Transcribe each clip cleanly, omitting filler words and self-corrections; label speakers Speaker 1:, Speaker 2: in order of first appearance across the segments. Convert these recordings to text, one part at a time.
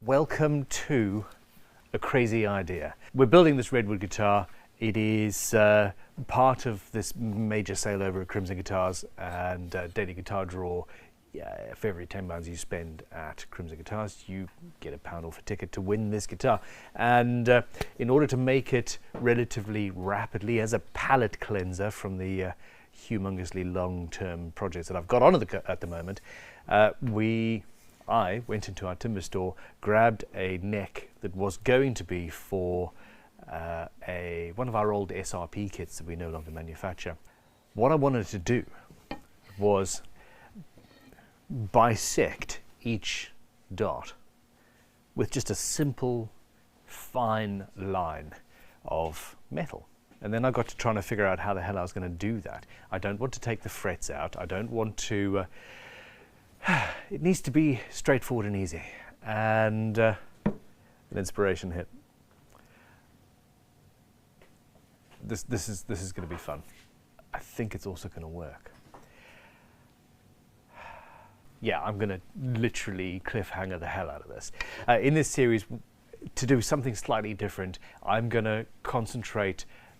Speaker 1: Welcome to a crazy idea. We're building this Redwood guitar. It is part of this major sale over at Crimson Guitars and Daily Guitar Draw. For every £10 you spend at Crimson Guitars, you get a £1 off a ticket to win this guitar. And in order to make it relatively rapidly as a palette cleanser from the humongously long-term projects that I've got on at the moment, I went into our timber store, grabbed a neck that was going to be for one of our old SRP kits that we no longer manufacture. What I wanted to do was bisect each dot with just a simple fine line of metal. And then I got to trying to figure out how the hell I was going to do that. I don't want to take the frets out. I don't want to it needs to be straightforward and easy. And an inspiration hit. This is going to be fun. I think it's also going to work. Yeah, I'm going to literally cliffhanger the hell out of this. In this series, to do something slightly different, I'm going to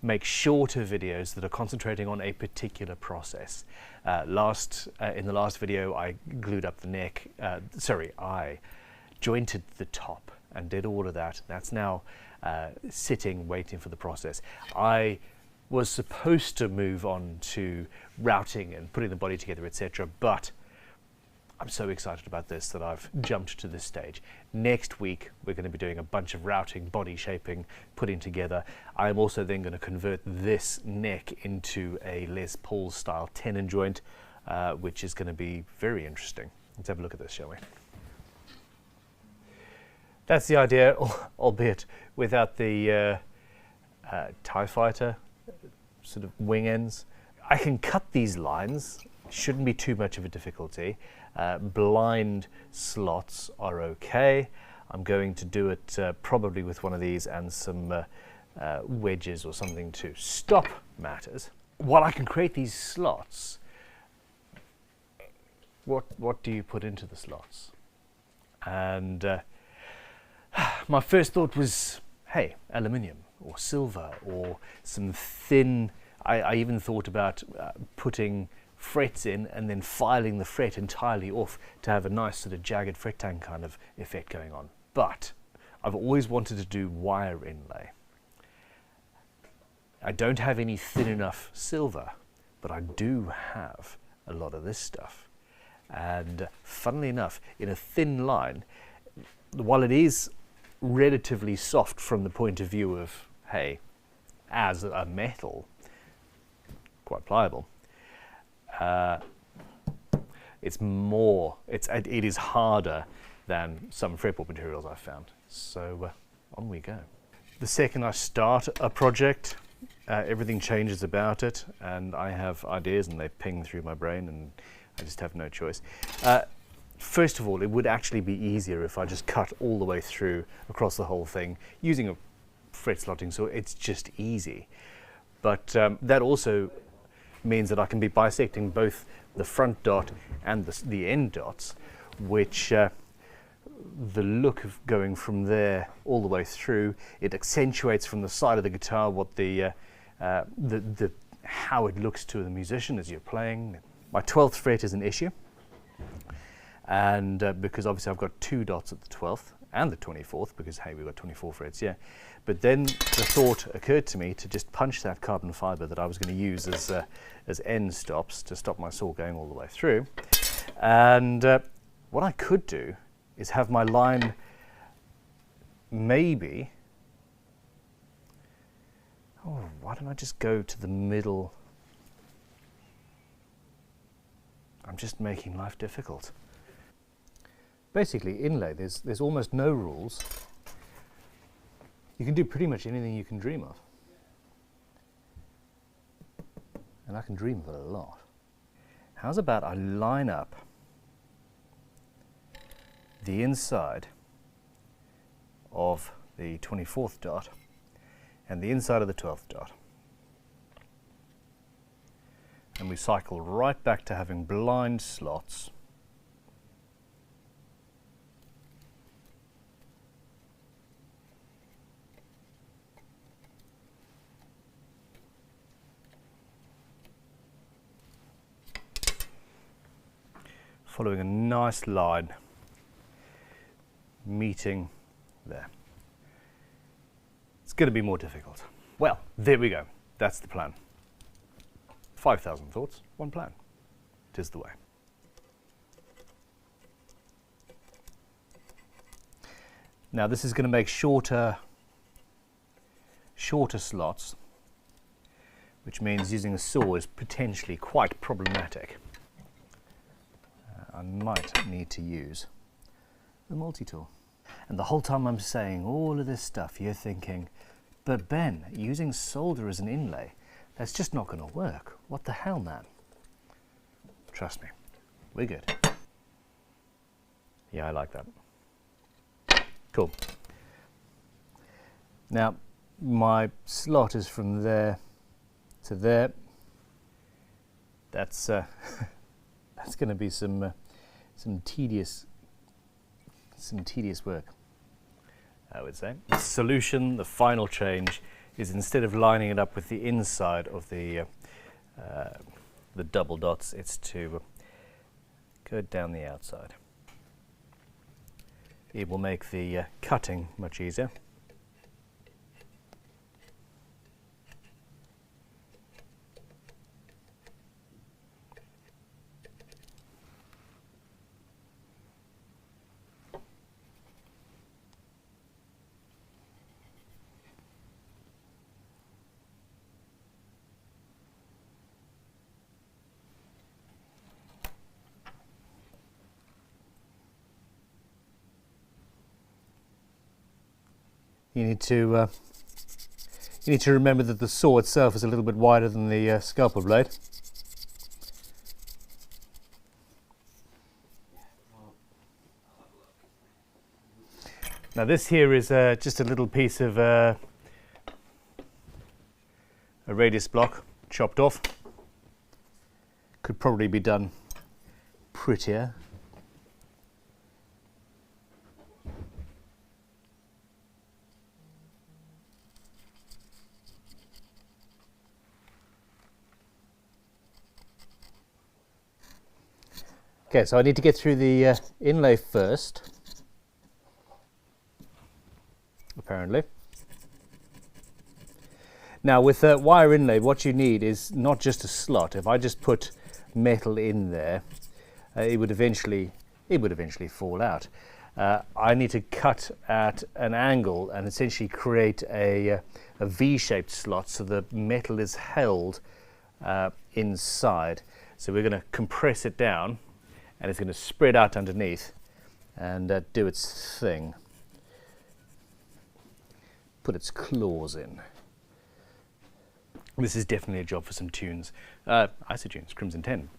Speaker 1: make shorter videos that are concentrating on a particular process. In the last video, I glued up the neck. I jointed the top and did all of that. That's now sitting, waiting for the process. I was supposed to move on to routing and putting the body together, etc., but I'm so excited about this that I've jumped to this stage. Next week, we're going to be doing a bunch of routing, body shaping, putting together. I'm also then going to convert this neck into a Les Paul style tenon joint, which is going to be very interesting. Let's have a look at this, shall we? That's the idea, albeit without the TIE Fighter sort of wing ends. I can cut these lines, shouldn't be too much of a difficulty. Blind slots are okay. I'm going to do it probably with one of these and some wedges or something to stop matters. While I can create these slots, what do you put into the slots? And my first thought was, hey, aluminium or silver or some thin. I even thought about putting frets in and then filing the fret entirely off to have a nice sort of jagged fret tang kind of effect going on. But I've always wanted to do wire inlay. I don't have any thin enough silver, but I do have a lot of this stuff. And funnily enough, in a thin line, while it is relatively soft from the point of view of, hey, as a metal, quite pliable, it is harder than some fretboard materials I've found. So on we go. The second I start a project, everything changes about it, and I have ideas and they ping through my brain and I just have no choice. First of all, it would actually be easier if I just cut all the way through across the whole thing using a fret slotting saw. It's just easy. But that also means that I can be bisecting both the front dot and the end dots, which the look of going from there all the way through, it accentuates from the side of the guitar what how it looks to the musician as you're playing. My 12th fret is an issue, and because obviously I've got two dots at the 12th and the 24th, because hey, we've got 24 frets, yeah. But then the thought occurred to me to just punch that carbon fiber that I was going to use as end stops to stop my saw going all the way through. And what I could do is have my line maybe, why don't I just go to the middle? I'm just making life difficult. Basically, inlay, there's almost no rules. You can do pretty much anything you can dream of. And I can dream of it a lot. How's about I line up the inside of the 24th dot and the inside of the 12th dot. And we cycle right back to having blind slots following a nice line, meeting there. It's going to be more difficult. Well, there we go. That's the plan. 5,000 thoughts, one plan. 'Tis the way. Now this is going to make shorter slots, which means using a saw is potentially quite problematic. I might need to use the multi-tool. And the whole time I'm saying all of this stuff, you're thinking, but Ben, using solder as an inlay, that's just not going to work. What the hell, man? Trust me, we're good. Yeah, I like that. Cool. Now, my slot is from there to there. That's that's going to be some tedious work, I would say. The solution, the final change, is instead of lining it up with the inside of the double dots, it's to go down the outside. It will make the cutting much easier. You need to remember that the saw itself is a little bit wider than the scalpel blade. Now this here is just a little piece of a radius block chopped off. Could probably be done prettier. Okay, so I need to get through the inlay first, apparently. Now with wire inlay, what you need is not just a slot. If I just put metal in there, it would eventually fall out. I need to cut at an angle and essentially create a V-shaped slot so the metal is held inside. So we're going to compress it down, and it's going to spread out underneath and do its thing. Put its claws in. This is definitely a job for some tunes. Isotunes, Crimson 10,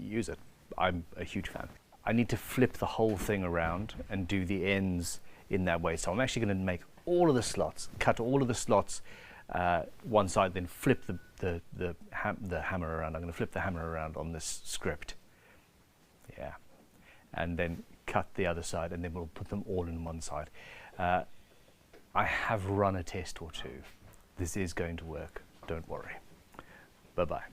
Speaker 1: use it. I'm a huge fan. I need to flip the whole thing around and do the ends in that way. So I'm actually going to make all of the slots, cut all of the slots one side, then flip the hammer around. I'm going to flip the hammer around on this script. Yeah, and then cut the other side, and then we'll put them all in one side. I have run a test or two. This is going to work, don't worry. Bye-bye.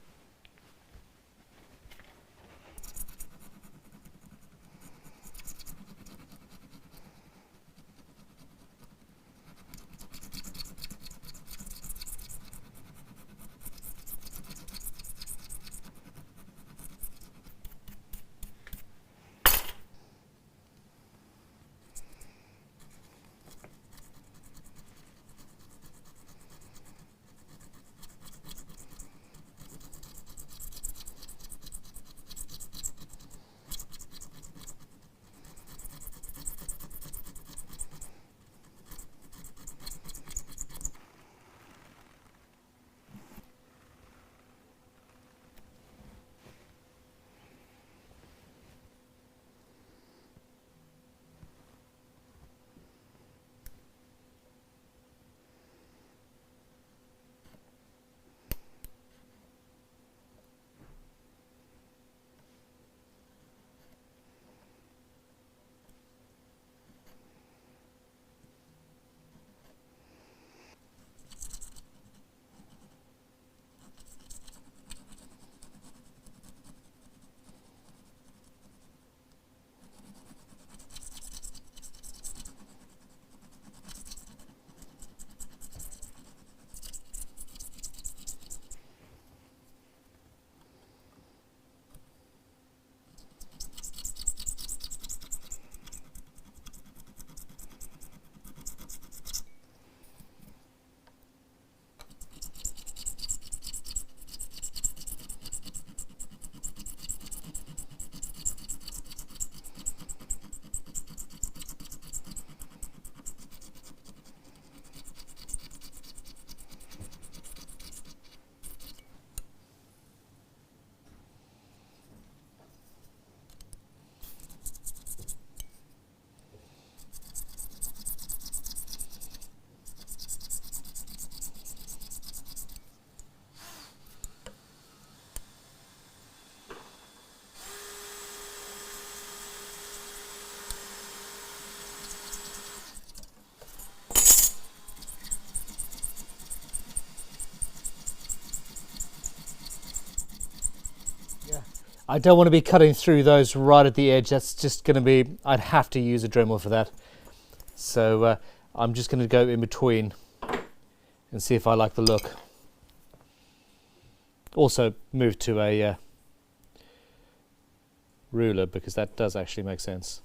Speaker 1: I don't want to be cutting through those right at the edge. That's just going to be, I'd have to use a Dremel for that. So I'm just going to go in between and see if I like the look. Also move to a ruler, because that does actually make sense.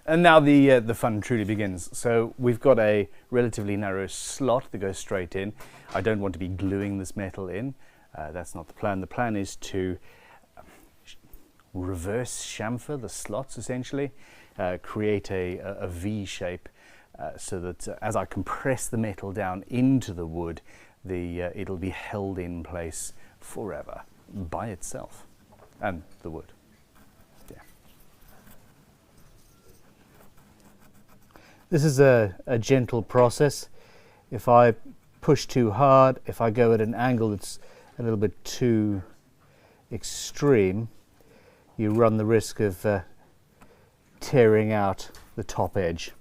Speaker 2: And now the fun truly begins. So we've got a relatively narrow slot that goes straight in. I don't want to be gluing this metal in. That's not the plan. The plan is to reverse chamfer the slots, essentially, create a V shape, so that as I compress the metal down into the wood, it'll be held in place forever by itself and the wood.
Speaker 1: This is a gentle process. If I push too hard, if I go at an angle that's a little bit too extreme, you run the risk of tearing out the top edge,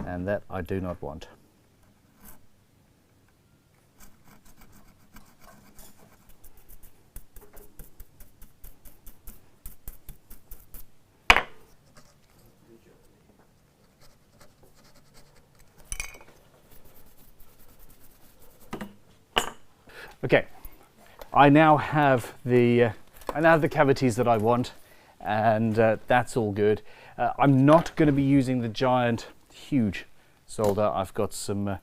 Speaker 1: and that I do not want.
Speaker 2: Okay, I now have the cavities that I want, and that's all good. I'm not going to be using the giant, huge solder. I've got some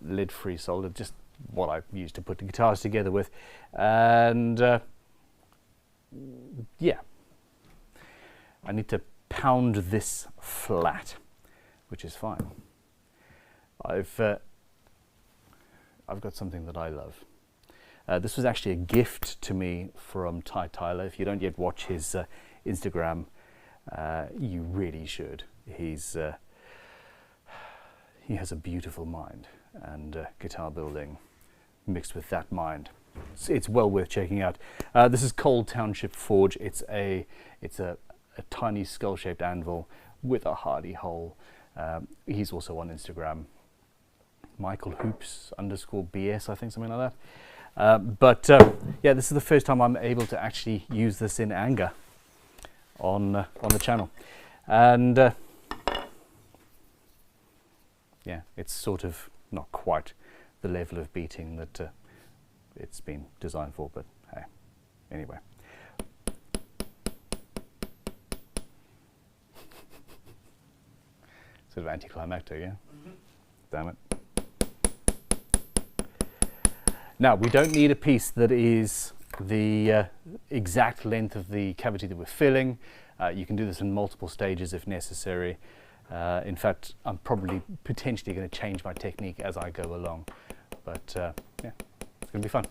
Speaker 2: lid-free solder, just what I use to put the guitars together with, and yeah, I need to pound this flat, which is fine. I've got something that I love. This was actually a gift to me from Ty Tyler. If you don't yet watch his Instagram, you really should. He has a beautiful mind, and guitar building mixed with that mind. It's well worth checking out. This is Cold Township Forge. It's a tiny skull-shaped anvil with a hardy hole. He's also on Instagram, Michael Hoops _BS, I think, something like that. Yeah, this is the first time I'm able to actually use this in anger on the channel, and yeah, it's sort of not quite the level of beating that it's been designed for, but hey, anyway. Sort of anticlimactic, yeah? Damn it. Now, we don't need a piece that is the exact length of the cavity that we're filling. You can do this in multiple stages if necessary. In fact, I'm probably potentially going to change my technique as I go along. But yeah, it's going to be fun.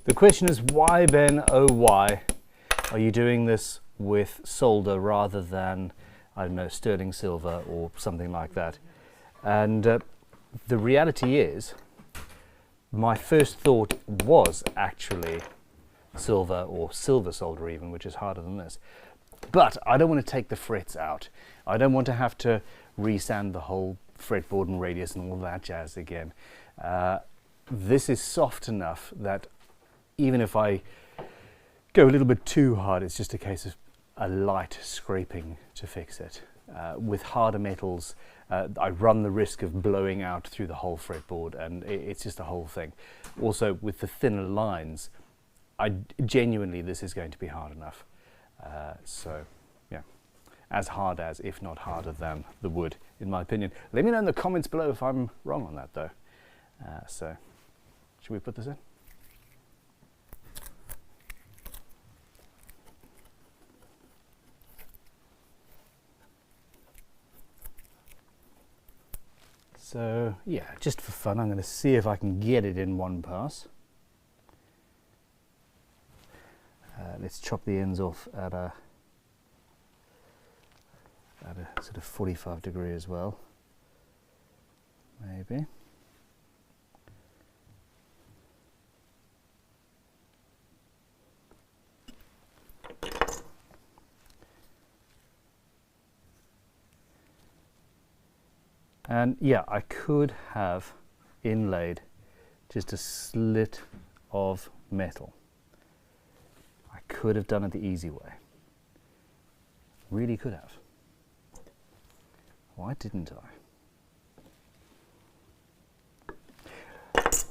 Speaker 2: The question is, why, Ben, oh why, are you doing this with solder rather than, I don't know, sterling silver or something like that? And the reality is, my first thought was actually silver, or silver solder even, which is harder than this. But I don't want to take the frets out. I don't want to have to resand the whole fretboard and radius and all that jazz again. This is soft enough that even if I go a little bit too hard, it's just a case of a light scraping to fix it. With harder metals, I run the risk of blowing out through the whole fretboard, and it's just a whole thing. Also, with the thinner lines, genuinely, this is going to be hard enough. So, yeah, as hard as, if not harder than, the wood, in my opinion. Let me know in the comments below if I'm wrong on that, though. So, should we put this in? So yeah, just for fun, I'm going to see if I can get it in one pass. Let's chop the ends off at a sort of 45 degree as well, maybe. And yeah, I could have inlaid just a slit of metal. I could have done it the easy way. Really could have. Why didn't I?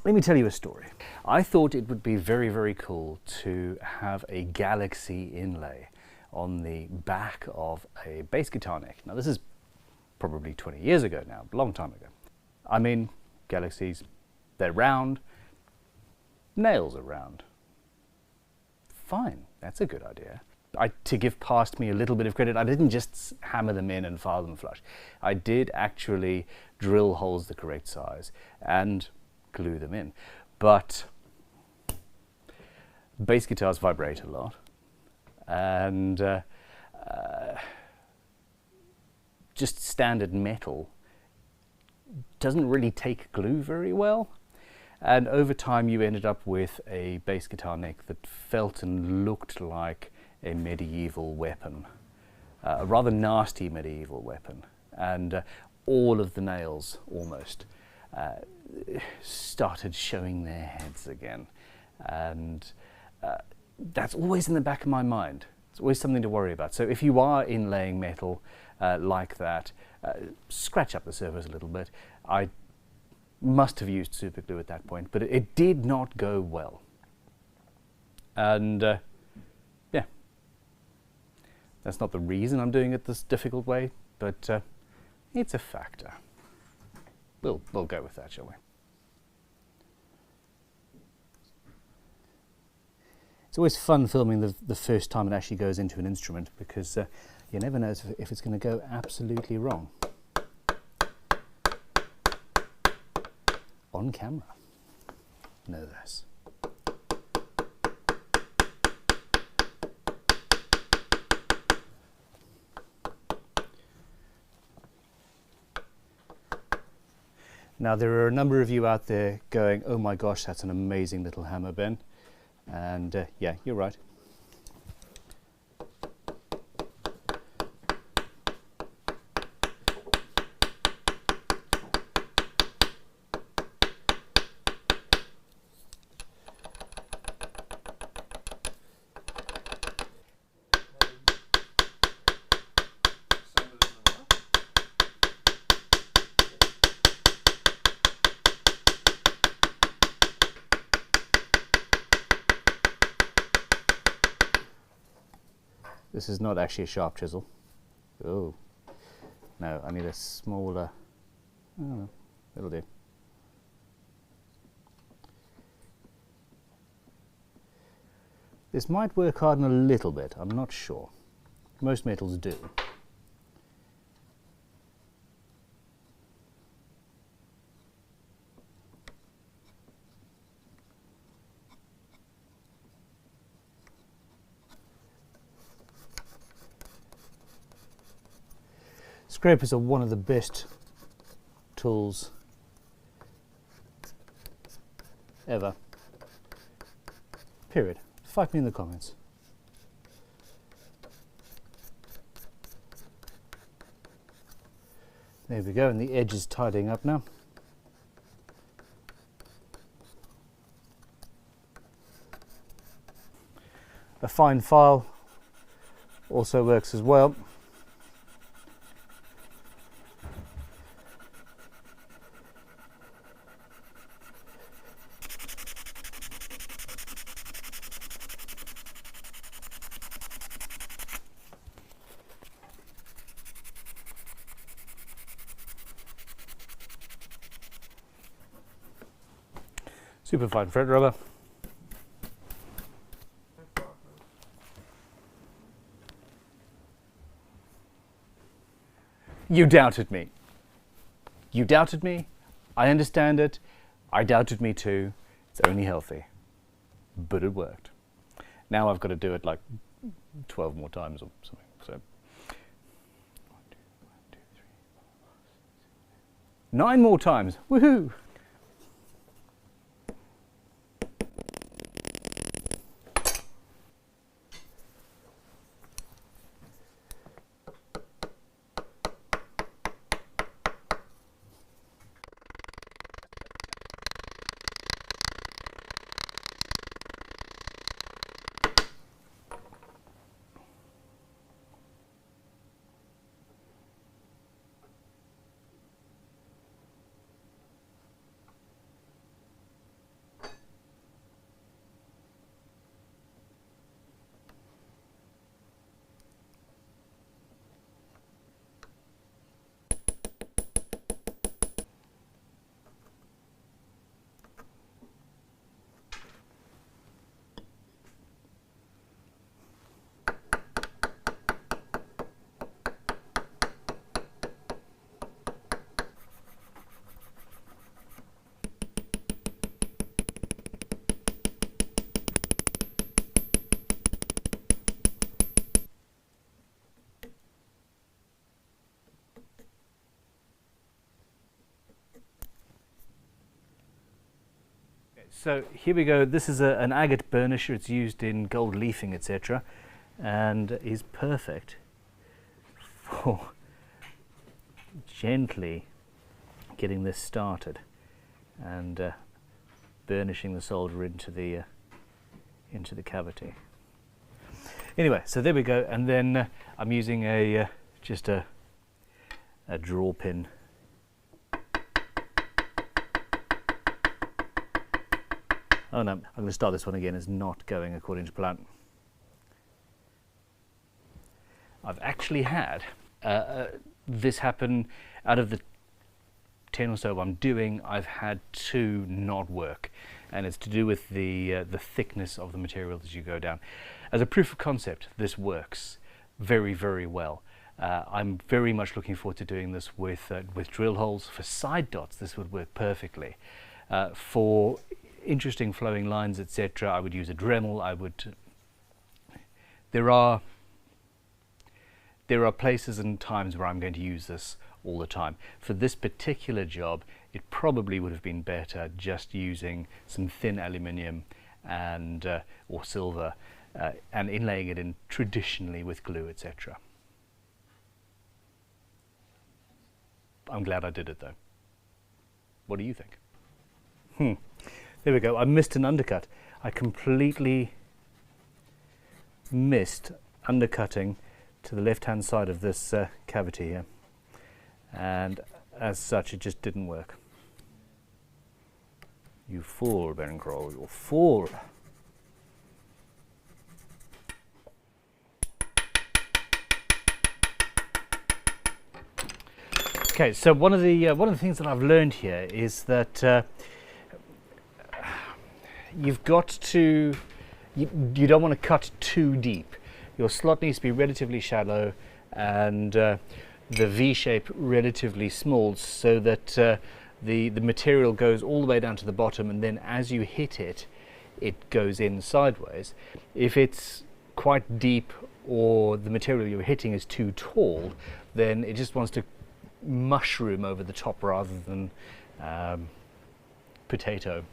Speaker 2: Let me tell you a story. I thought it would be very, very cool to have a Galaxy inlay on the back of a bass guitar neck. Now this is probably 20 years ago now, a long time ago. I mean, Galaxies, they're round, nails are round. Fine, that's a good idea. To give past me a little bit of credit, I didn't just hammer them in and file them flush. I did actually drill holes the correct size and glue them in. But bass guitars vibrate a lot, and just standard metal doesn't really take glue very well, and over time you ended up with a bass guitar neck that felt and looked like a medieval weapon, a rather nasty medieval weapon, and all of the nails almost started showing their heads again, and that's always in the back of my mind. It's always something to worry about. So if you are inlaying metal like that, scratch up the surface a little bit. I must have used super glue at that point, but it did not go well. And yeah, that's not the reason I'm doing it this difficult way, but it's a factor. We'll go with that, shall we? It's always fun filming the first time it actually goes into an instrument, because you never know if it's going to go absolutely wrong. On camera. Know this. Now there are a number of you out there going, oh my gosh, that's an amazing little hammer, Ben. And yeah, you're right. This is not actually a sharp chisel. Oh, no, I need a smaller, oh, it'll do. This might work harden a little bit, I'm not sure. Most metals do. Scrapers are one of the best tools ever. Period. Fight me in the comments. There we go, and the edge is tidying up now. A fine file also works as well. Super fine fret rubber. You doubted me. You doubted me. I understand it. I doubted me too. It's only healthy. But it worked. Now I've got to do it like 12 more times or something. So 9 more times. Woohoo! So here we go. This is an agate burnisher. It's used in gold leafing, etc., and is perfect for gently getting this started and burnishing the solder into the cavity. Anyway, so there we go. And then I'm using a just a draw pin. Oh no, I'm going to start this one again. It's not going according to plan. I've actually had this happen. Out of the 10 or so I'm doing, I've had 2 not work, and it's to do with the thickness of the material as you go down. As a proof of concept, this works very, very well. I'm very much looking forward to doing this with drill holes. For side dots, this would work perfectly. For interesting flowing lines, etc., I would use a Dremel. There are places and times where I'm going to use this all the time. For this particular job, it probably would have been better just using some thin aluminium and or silver and inlaying it in traditionally with glue, etc. I'm glad I did it though. What do you think? There we go. I missed an undercut. I completely missed undercutting to the left hand side of this cavity here, and as such it just didn't work. You fool, Ben Crowe, you fool. Okay, so one of the things that I've learned here is that you've got to, you don't want to cut too deep. Your slot needs to be relatively shallow and the V shape relatively small, so that the material goes all the way down to the bottom, and then as you hit it, it goes in sideways. If it's quite deep or the material you're hitting is too tall, then it just wants to mushroom over the top rather than potato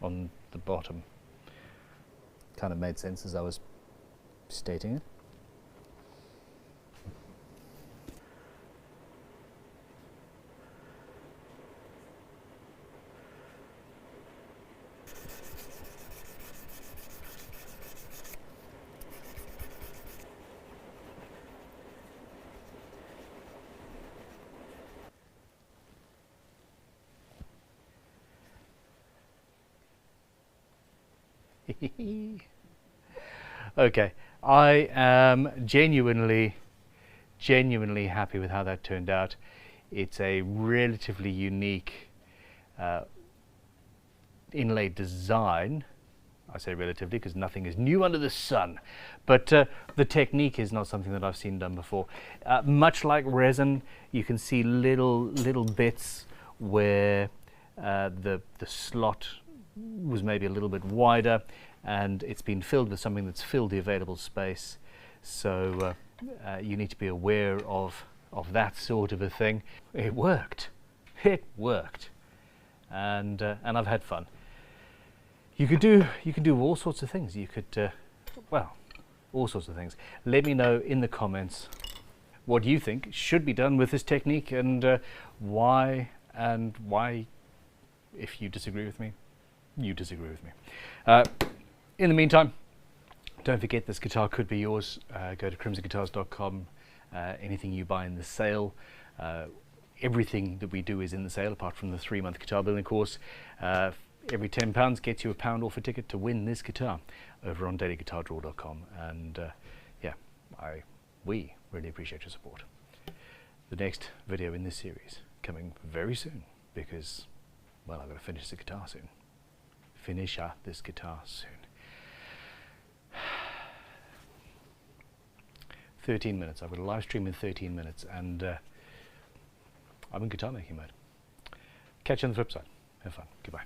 Speaker 2: on the bottom. Kind of made sense as I was stating it. Okay, I am genuinely happy with how that turned out. It's a relatively unique inlay design. I say relatively because nothing is new under the sun, but the technique is not something that I've seen done before. Much like resin, you can see little bits where the slot was maybe a little bit wider, and it's been filled with something that's filled the available space. So you need to be aware of that sort of a thing. It worked. It worked, and I've had fun. You can do all sorts of things. You could well, all sorts of things. Let me know in the comments what you think should be done with this technique, and why, if you disagree with me, you disagree with me. In the meantime, don't forget this guitar could be yours. Go to crimsonguitars.com. Anything you buy in the sale, everything that we do is in the sale apart from the 3-month guitar building course. Every £10 gets you £1 off a ticket to win this guitar over on dailyguitardraw.com. And yeah, we really appreciate your support. The next video in this series coming very soon, because, well, I've got to finish the guitar soon. Finish this guitar soon. 13 minutes. I've got a live stream in 13 minutes, and I'm in guitar making mode. Catch you on the flip side. Have fun. Goodbye.